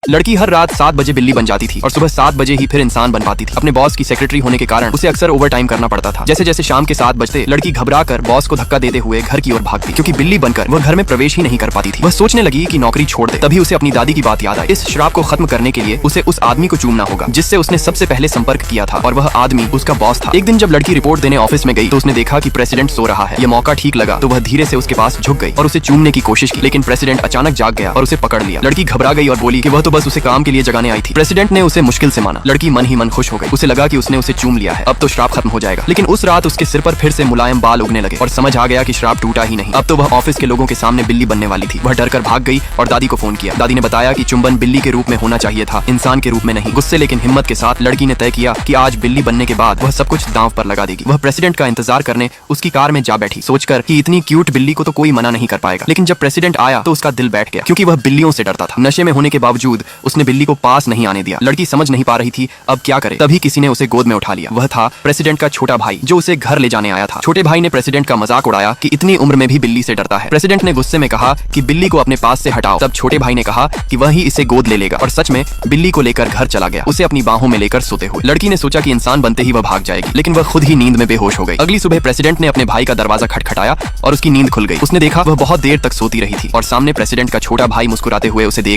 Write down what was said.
लड़की हर रात 7 बजे बिल्ली बन जाती थी और सुबह 7 बजे ही फिर इंसान बन पाती थी। अपने बॉस की सेक्रेटरी होने के कारण उसे अक्सर ओवर टाइम करना पड़ता था। जैसे जैसे शाम के 7 बजते लड़की घबरा कर बॉस को धक्का देते हुए घर की ओर भागती, क्योंकि बिल्ली बनकर वह घर में प्रवेश ही नहीं कर पाती थी। वह सोचने लगी कि नौकरी छोड़ दे। तभी उसे अपनी दादी की बात याद आई। इस श्राप को खत्म करने के लिए उसे उस आदमी को चूमना होगा जिससे उसने सबसे पहले संपर्क किया था, और वह आदमी उसका बॉस था। एक दिन जब लड़की रिपोर्ट देने ऑफिस में गई तो उसने देखा कि प्रेसिडेंट सो रहा है। यह मौका ठीक लगा तो वह धीरे से उसके पास झुक गई और उसे चूमने की कोशिश की, लेकिन प्रेसिडेंट अचानक जाग गया और उसे पकड़ लिया। लड़की घबरा गई और बोली कि वह तो बस उसे काम के लिए जगाने आई थी। प्रेसिडेंट ने उसे मुश्किल से माना। लड़की मन ही मन खुश हो गई। उसे लगा कि उसने उसे चूम लिया है, अब तो श्राप खत्म हो जाएगा। लेकिन उस रात उसके सिर पर फिर से मुलायम बाल उगने लगे और समझ आ गया कि श्राप टूटा ही नहीं। अब तो वह ऑफिस के लोगों के सामने बिल्ली बनने वाली थी। वह डरकर भाग गई और दादी को फोन किया। दादी ने बताया कि चुंबन बिल्ली के रूप में होना चाहिए था, इंसान के रूप में नहीं। गुस्से लेकिन हिम्मत के साथ लड़की ने तय किया कि आज बिल्ली बनने के बाद वह सब कुछ दांव पर लगा देगी। वह प्रेसिडेंट का इंतजार करने उसकी कार में जा बैठी, सोचकर कि इतनी क्यूट बिल्ली को तो कोई मना नहीं कर पाएगा। लेकिन जब प्रेसिडेंट आया तो उसका दिल बैठ गया, क्योंकि वह बिल्लियों से डरता था। नशे में होने के बावजूद उसने बिल्ली को पास नहीं आने दिया। लड़की समझ नहीं पा रही थी अब क्या करे। तभी किसी ने उसे गोद में उठा लिया। वह था प्रेसिडेंट का छोटा भाई, जो उसे घर ले जाने आया था। छोटे भाई ने प्रेसिडेंट का मजाक उड़ाया कि इतनी उम्र में भी बिल्ली से डरता है। प्रेसिडेंट ने गुस्से में कहा कि बिल्ली को अपने पास से हटाओ। तब छोटे भाई ने कहा कि वह ही इसे गोद ले लेगा, और सच में बिल्ली को लेकर घर चला गया, उसे अपनी बाहों में लेकर सोते हुए। लड़की ने सोचा कि इंसान बनते ही वह भाग जाएगी, लेकिन वह खुद ही नींद में बेहोश हो गई। अगली सुबह प्रेसिडेंट ने अपने भाई का दरवाजा खटखटाया और उसकी नींद खुल गई। उसने देखा वह बहुत देर तक सोती रही थी और सामने प्रेसिडेंट का छोटा भाई मुस्कुराते हुए उसे देख